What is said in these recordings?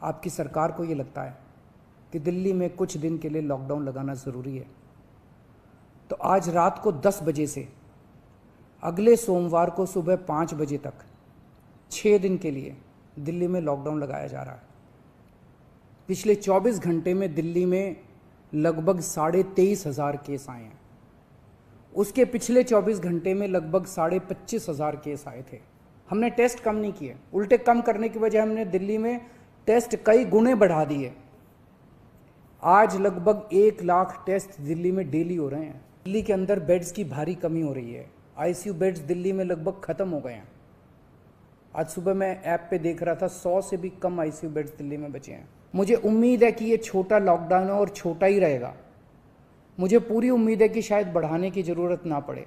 आपकी सरकार को ये लगता है कि दिल्ली में कुछ दिन के लिए लॉकडाउन लगाना ज़रूरी है, तो आज रात को 10 बजे से अगले सोमवार को सुबह 5 बजे तक 6 दिन के लिए दिल्ली में लॉकडाउन लगाया जा रहा है। पिछले 24 घंटे में दिल्ली में लगभग 23,500 केस आए हैं। उसके पिछले 24 घंटे में लगभग 25,500 केस आए थे। हमने टेस्ट कम नहीं किए, उल्टे कम करने की वजह हमने दिल्ली में टेस्ट कई गुने बढ़ा दिए। आज लगभग 1 लाख टेस्ट दिल्ली में डेली हो रहे हैं। दिल्ली के अंदर बेड्स की भारी कमी हो रही है। आईसीयू बेड्स दिल्ली में लगभग ख़त्म हो गए हैं। आज सुबह मैं ऐप पे देख रहा था 100 से भी कम आईसीयू बेड्स दिल्ली में बचे हैं। मुझे उम्मीद है कि ये छोटा लॉकडाउन है और छोटा ही रहेगा। मुझे पूरी उम्मीद है कि शायद बढ़ाने की ज़रूरत ना पड़े।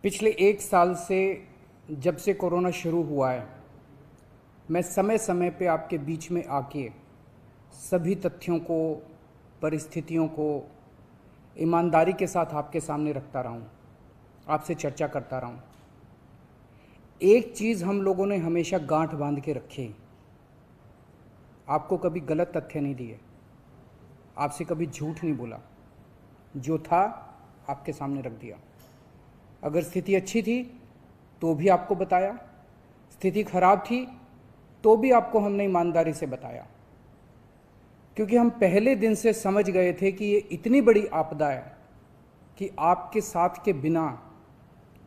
पिछले 1 साल से जब से कोरोना शुरू हुआ है, मैं समय समय पे आपके बीच में आके सभी तथ्यों को, परिस्थितियों को ईमानदारी के साथ आपके सामने रखता रहा हूँ, आपसे चर्चा करता रहा हूँ। एक चीज़ हम लोगों ने हमेशा गांठ बांध के रखी, आपको कभी गलत तथ्य नहीं दिए, आपसे कभी झूठ नहीं बोला, जो था आपके सामने रख दिया। अगर स्थिति अच्छी थी तो भी आपको बताया, स्थिति खराब थी तो भी आपको हमने ईमानदारी से बताया, क्योंकि हम पहले दिन से समझ गए थे कि ये इतनी बड़ी आपदा है कि आपके साथ के बिना,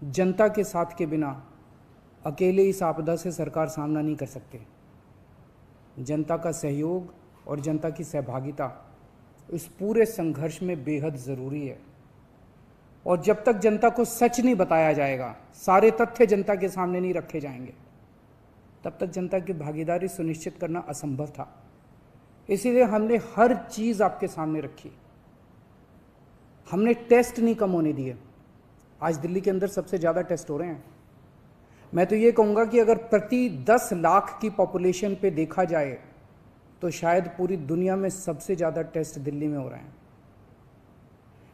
जनता के साथ के बिना अकेले इस आपदा से सरकार सामना नहीं कर सकती। जनता का सहयोग और जनता की सहभागिता इस पूरे संघर्ष में बेहद ज़रूरी है। और जब तक जनता को सच नहीं बताया जाएगा, सारे तथ्य जनता के सामने नहीं रखे जाएंगे, तब तक जनता की भागीदारी सुनिश्चित करना असंभव था। इसीलिए हमने हर चीज़ आपके सामने रखी। हमने टेस्ट नहीं कम होने दिए। आज दिल्ली के अंदर सबसे ज़्यादा टेस्ट हो रहे हैं। मैं तो ये कहूँगा कि अगर प्रति 10 लाख की पॉपुलेशन पे देखा जाए तो शायद पूरी दुनिया में सबसे ज़्यादा टेस्ट दिल्ली में हो रहे हैं।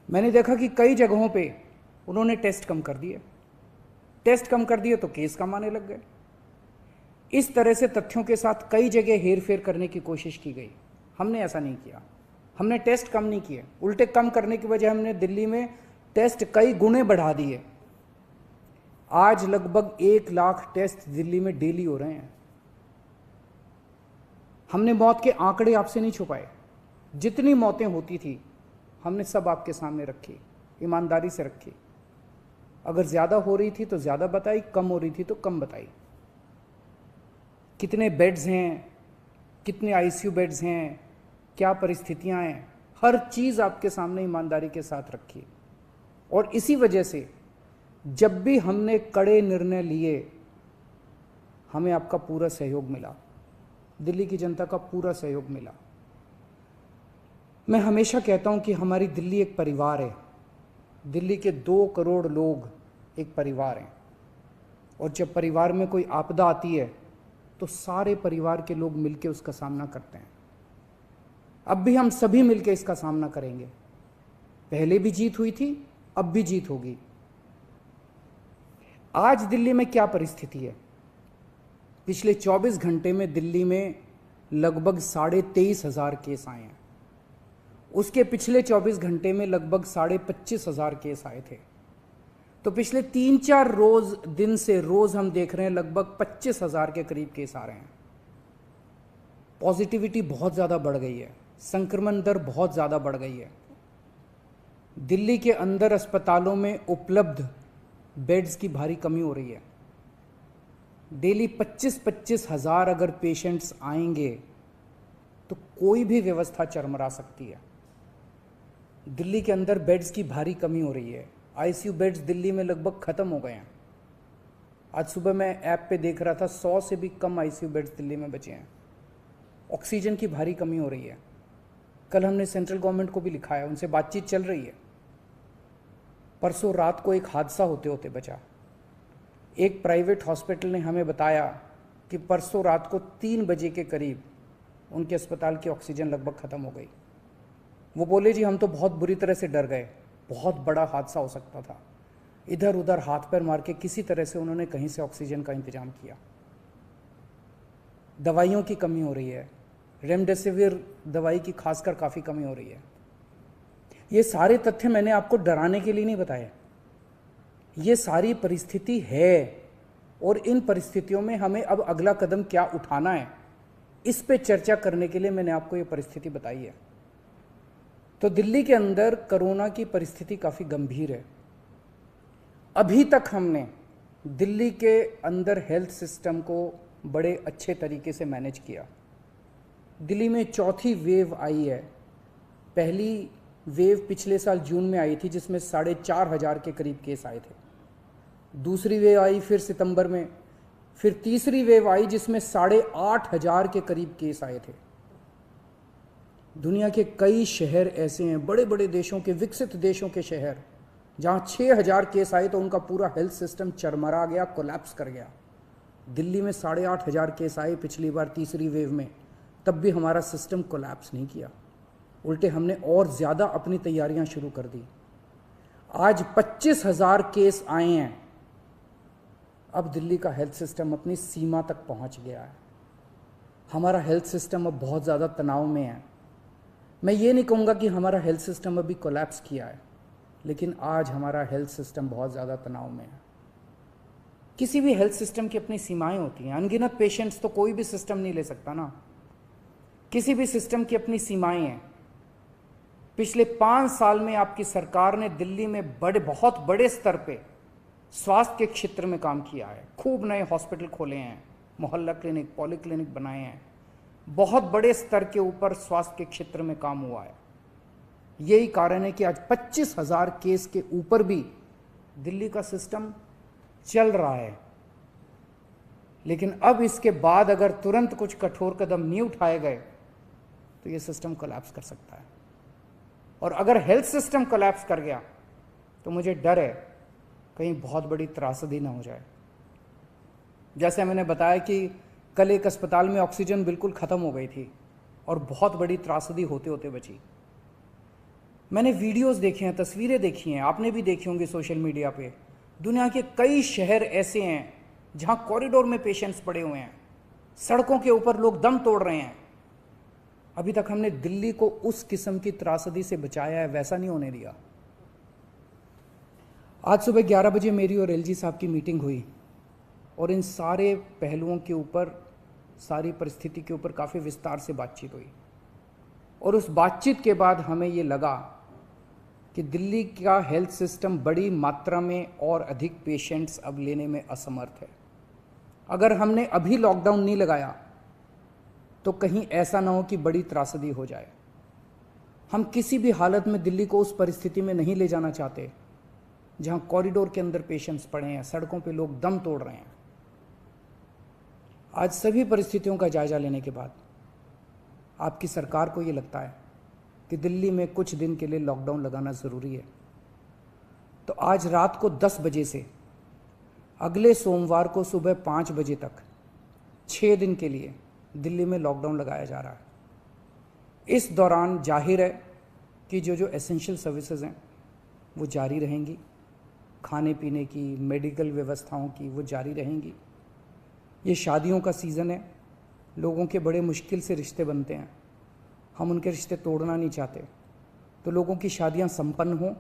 मैंने देखा कि कई जगहों पे उन्होंने टेस्ट कम कर दिए। टेस्ट कम कर दिए तो केस कम आने लग गए। इस तरह से तथ्यों के साथ कई जगह हेरफेर करने की कोशिश की गई। हमने ऐसा नहीं किया। हमने टेस्ट कम नहीं किए, उल्टे कम करने की वजह हमने दिल्ली में टेस्ट कई गुने बढ़ा दिए। आज लगभग 1 लाख टेस्ट दिल्ली में डेली हो रहे हैं। हमने मौत के आंकड़े आपसे नहीं छुपाए। जितनी मौतें होती थी हमने सब आपके सामने रखी, ईमानदारी से रखी। अगर ज़्यादा हो रही थी तो ज़्यादा बताई, कम हो रही थी तो कम बताई। कितने बेड्स हैं, कितने आईसीयू बेड्स हैं, क्या परिस्थितियां हैं, हर चीज़ आपके सामने ईमानदारी के साथ रखी। और इसी वजह से जब भी हमने कड़े निर्णय लिए, हमें आपका पूरा सहयोग मिला, दिल्ली की जनता का पूरा सहयोग मिला। मैं हमेशा कहता हूं कि हमारी दिल्ली एक परिवार है। दिल्ली के 2 करोड़ लोग एक परिवार हैं, और जब परिवार में कोई आपदा आती है तो सारे परिवार के लोग मिलकर उसका सामना करते हैं। अब भी हम सभी मिलकर इसका सामना करेंगे। पहले भी जीत हुई थी, अब भी जीत होगी। आज दिल्ली में क्या परिस्थिति है? पिछले 24 घंटे में दिल्ली में लगभग 23,500 केस आए हैं। उसके पिछले 24 घंटे में लगभग 25,500 केस आए थे। तो पिछले 3-4 दिन से रोज हम देख रहे हैं लगभग 25,000 के करीब केस आ रहे हैं। पॉजिटिविटी बहुत ज़्यादा बढ़ गई है, संक्रमण दर बहुत ज़्यादा बढ़ गई है। दिल्ली के अंदर अस्पतालों में उपलब्ध बेड्स की भारी कमी हो रही है। डेली 25-25 हज़ार अगर पेशेंट्स आएंगे तो कोई भी व्यवस्था चरमरा सकती है। दिल्ली के अंदर बेड्स की भारी कमी हो रही है। आईसीयू बेड्स दिल्ली में लगभग ख़त्म हो गए हैं। आज सुबह मैं ऐप पे देख रहा था 100 से भी कम आईसीयू बेड्स दिल्ली में बचे हैं। ऑक्सीजन की भारी कमी हो रही है। कल हमने सेंट्रल गवर्नमेंट को भी लिखा है, उनसे बातचीत चल रही है। परसों रात को एक हादसा होते होते बचा। एक प्राइवेट हॉस्पिटल ने हमें बताया कि परसों रात को 3 बजे के करीब उनके अस्पताल की ऑक्सीजन लगभग ख़त्म हो गई। वो बोले जी हम तो बहुत बुरी तरह से डर गए, बहुत बड़ा हादसा हो सकता था। इधर उधर हाथ पैर मार के किसी तरह से उन्होंने कहीं से ऑक्सीजन का इंतजाम किया। दवाइयों की कमी हो रही है, रेमडेसिविर दवाई की खासकर काफ़ी कमी हो रही है। ये सारे तथ्य मैंने आपको डराने के लिए नहीं बताए, ये सारी परिस्थिति है और इन परिस्थितियों में हमें अब अगला कदम क्या उठाना है, इस पे चर्चा करने के लिए मैंने आपको ये परिस्थिति बताई है। तो दिल्ली के अंदर कोरोना की परिस्थिति काफ़ी गंभीर है। अभी तक हमने दिल्ली के अंदर हेल्थ सिस्टम को बड़े अच्छे तरीके से मैनेज किया। दिल्ली में चौथी वेव आई है। पहली वेव पिछले साल जून में आई थी जिसमें 4,500 के करीब केस आए थे। दूसरी वेव आई फिर सितंबर में, फिर तीसरी वेव आई जिसमें 8,500 के करीब केस आए थे। दुनिया के कई शहर ऐसे हैं, बड़े बड़े देशों के, विकसित देशों के शहर, जहां 6,000 केस आए तो उनका पूरा हेल्थ सिस्टम चरमरा गया, कोलैप्स कर गया। दिल्ली में 8,500 केस आए पिछली बार तीसरी वेव में, तब भी हमारा सिस्टम कोलैप्स नहीं किया, उल्टे हमने और ज़्यादा अपनी तैयारियां शुरू कर दी। आज 25,000 केस आए हैं। अब दिल्ली का हेल्थ सिस्टम अपनी सीमा तक पहुंच गया है। हमारा हेल्थ सिस्टम अब बहुत ज़्यादा तनाव में है। मैं ये नहीं कहूँगा कि हमारा हेल्थ सिस्टम अभी कोलैप्स किया है, लेकिन आज हमारा हेल्थ सिस्टम बहुत ज़्यादा तनाव में है। किसी भी हेल्थ सिस्टम की अपनी सीमाएं होती हैं। अनगिनत पेशेंट्स तो कोई भी सिस्टम नहीं ले सकता ना। किसी भी सिस्टम की अपनी सीमाएं हैं। पिछले 5 साल में आपकी सरकार ने दिल्ली में बहुत बड़े स्तर पे स्वास्थ्य के क्षेत्र में काम किया है। खूब नए हॉस्पिटल खोले हैं, मोहल्ला क्लिनिक, पॉली क्लिनिक बनाए हैं। बहुत बड़े स्तर के ऊपर स्वास्थ्य के क्षेत्र में काम हुआ है। यही कारण है कि आज 25,000 केस के ऊपर भी दिल्ली का सिस्टम चल रहा है। लेकिन अब इसके बाद अगर तुरंत कुछ कठोर कदम नहीं उठाए गए तो ये सिस्टम कोलैप्स कर सकता है। और अगर हेल्थ सिस्टम कोलैप्स कर गया तो मुझे डर है कहीं बहुत बड़ी त्रासदी ना हो जाए। जैसे मैंने बताया कि कल एक अस्पताल में ऑक्सीजन बिल्कुल ख़त्म हो गई थी और बहुत बड़ी त्रासदी होते होते बची। मैंने वीडियोस देखे हैं, तस्वीरें देखी हैं, आपने भी देखी होंगी सोशल मीडिया पे। दुनिया के कई शहर ऐसे हैं जहां कॉरिडोर में पेशेंट्स पड़े हुए हैं, सड़कों के ऊपर लोग दम तोड़ रहे हैं। अभी तक हमने दिल्ली को उस किस्म की त्रासदी से बचाया है, वैसा नहीं होने दिया। आज सुबह 11 बजे मेरी और एलजी साहब की मीटिंग हुई और इन सारे पहलुओं के ऊपर, सारी परिस्थिति के ऊपर काफ़ी विस्तार से बातचीत हुई। और उस बातचीत के बाद हमें ये लगा कि दिल्ली का हेल्थ सिस्टम बड़ी मात्रा में और अधिक पेशेंट्स अब लेने में असमर्थ है। अगर हमने अभी लॉकडाउन नहीं लगाया तो कहीं ऐसा ना हो कि बड़ी त्रासदी हो जाए। हम किसी भी हालत में दिल्ली को उस परिस्थिति में नहीं ले जाना चाहते जहां कॉरिडोर के अंदर पेशेंट्स पड़े हैं, सड़कों पे लोग दम तोड़ रहे हैं। आज सभी परिस्थितियों का जायजा लेने के बाद आपकी सरकार को ये लगता है कि दिल्ली में कुछ दिन के लिए लॉकडाउन लगाना ज़रूरी है। तो आज रात को 10 बजे से अगले सोमवार को सुबह 5 बजे तक 6 दिन के लिए दिल्ली में लॉकडाउन लगाया जा रहा है। इस दौरान जाहिर है कि जो एसेंशियल सर्विसेज हैं वो जारी रहेंगी, खाने पीने की, मेडिकल व्यवस्थाओं की वो जारी रहेंगी। ये शादियों का सीज़न है, लोगों के बड़े मुश्किल से रिश्ते बनते हैं, हम उनके रिश्ते तोड़ना नहीं चाहते। तो लोगों की शादियां संपन्न हों,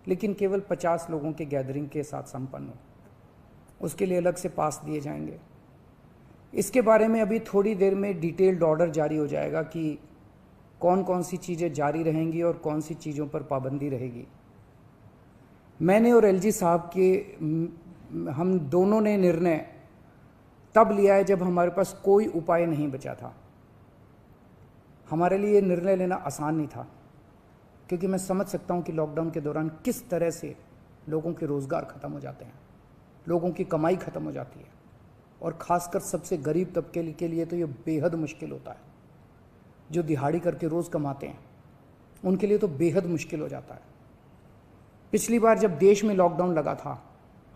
लेकिन केवल 50 लोगों के गैदरिंग के साथ संपन्न हो। उसके लिए अलग से पास दिए जाएंगे। इसके बारे में अभी थोड़ी देर में डिटेल्ड ऑर्डर जारी हो जाएगा कि कौन कौन सी चीज़ें जारी रहेंगी और कौन सी चीज़ों पर पाबंदी रहेगी। मैंने और एलजी साहब के हम दोनों ने निर्णय तब लिया है जब हमारे पास कोई उपाय नहीं बचा था। हमारे लिए निर्णय लेना आसान नहीं था, क्योंकि मैं समझ सकता हूं कि लॉकडाउन के दौरान किस तरह से लोगों के रोज़गार ख़त्म हो जाते हैं, लोगों की कमाई ख़त्म हो जाती है, और ख़ासकर सबसे गरीब तबके के लिए तो ये बेहद मुश्किल होता है। जो दिहाड़ी करके रोज़ कमाते हैं उनके लिए तो बेहद मुश्किल हो जाता है। पिछली बार जब देश में लॉकडाउन लगा था,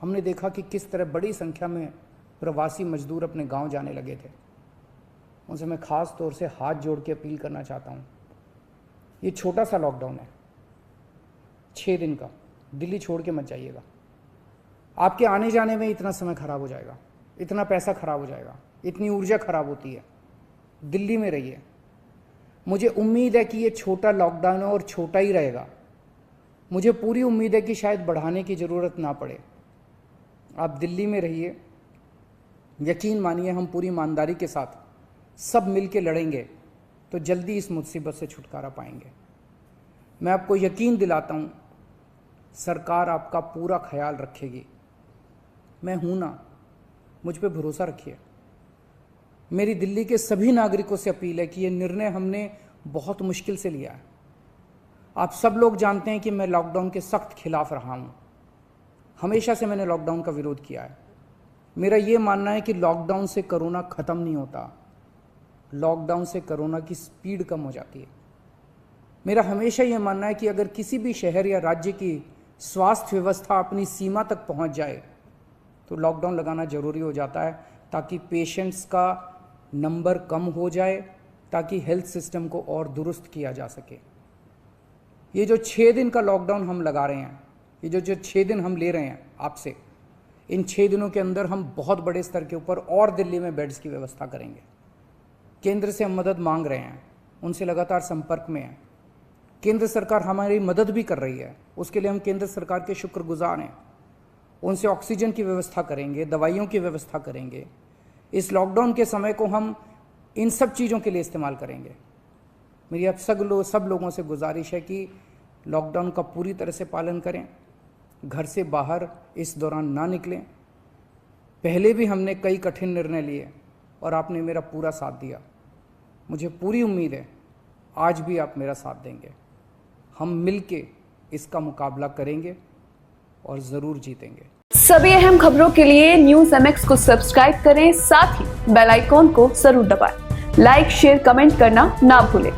हमने देखा कि किस तरह बड़ी संख्या में प्रवासी मजदूर अपने गांव जाने लगे थे, उनसे मैं ख़ास तौर से हाथ जोड़ के अपील करना चाहता हूँ, ये छोटा सा लॉकडाउन है 6 दिन का, दिल्ली छोड़ के मत जाइएगा। आपके आने जाने में इतना समय खराब हो जाएगा, इतना पैसा खराब हो जाएगा, इतनी ऊर्जा खराब होती है। दिल्ली में रहिए। मुझे उम्मीद है कि ये छोटा लॉकडाउन है और छोटा ही रहेगा। मुझे पूरी उम्मीद है कि शायद बढ़ाने की ज़रूरत ना पड़े। आप दिल्ली में रहिए। यकीन मानिए, हम पूरी ईमानदारी के साथ सब मिल के लड़ेंगे तो जल्दी इस मुसीबत से छुटकारा पाएंगे। मैं आपको यकीन दिलाता हूँ, सरकार आपका पूरा ख्याल रखेगी। मैं हूँ ना, मुझ पे भरोसा रखिए। मेरी दिल्ली के सभी नागरिकों से अपील है कि ये निर्णय हमने बहुत मुश्किल से लिया है। आप सब लोग जानते हैं कि मैं लॉकडाउन के सख्त खिलाफ रहा हूँ। हमेशा से मैंने लॉकडाउन का विरोध किया है। मेरा ये मानना है कि लॉकडाउन से कोरोना ख़त्म नहीं होता, लॉकडाउन से कोरोना की स्पीड कम हो जाती है। मेरा हमेशा ये मानना है कि अगर किसी भी शहर या राज्य की स्वास्थ्य व्यवस्था अपनी सीमा तक पहुंच जाए तो लॉकडाउन लगाना ज़रूरी हो जाता है, ताकि पेशेंट्स का नंबर कम हो जाए, ताकि हेल्थ सिस्टम को और दुरुस्त किया जा सके। ये जो 6 दिन का लॉकडाउन हम लगा रहे हैं, ये जो 6 दिन हम ले रहे हैं आपसे, इन 6 दिनों के अंदर हम बहुत बड़े स्तर के ऊपर और दिल्ली में बेड्स की व्यवस्था करेंगे। केंद्र से हम मदद मांग रहे हैं, उनसे लगातार संपर्क में हैं। केंद्र सरकार हमारी मदद भी कर रही है, उसके लिए हम केंद्र सरकार के शुक्रगुजार हैं। उनसे ऑक्सीजन की व्यवस्था करेंगे, दवाइयों की व्यवस्था करेंगे। इस लॉकडाउन के समय को हम इन सब चीज़ों के लिए इस्तेमाल करेंगे। मेरी अब सब लोगों से गुजारिश है कि लॉकडाउन का पूरी तरह से पालन करें, घर से बाहर इस दौरान ना निकलें। पहले भी हमने कई कठिन निर्णय लिए और आपने मेरा पूरा साथ दिया। मुझे पूरी उम्मीद है आज भी आप मेरा साथ देंगे। हम मिलके इसका मुकाबला करेंगे और ज़रूर जीतेंगे। सभी अहम खबरों के लिए न्यूज़ MX को सब्सक्राइब करें, साथ ही बेल आइकॉन को जरूर दबाएं। लाइक, शेयर, कमेंट करना ना भूलें।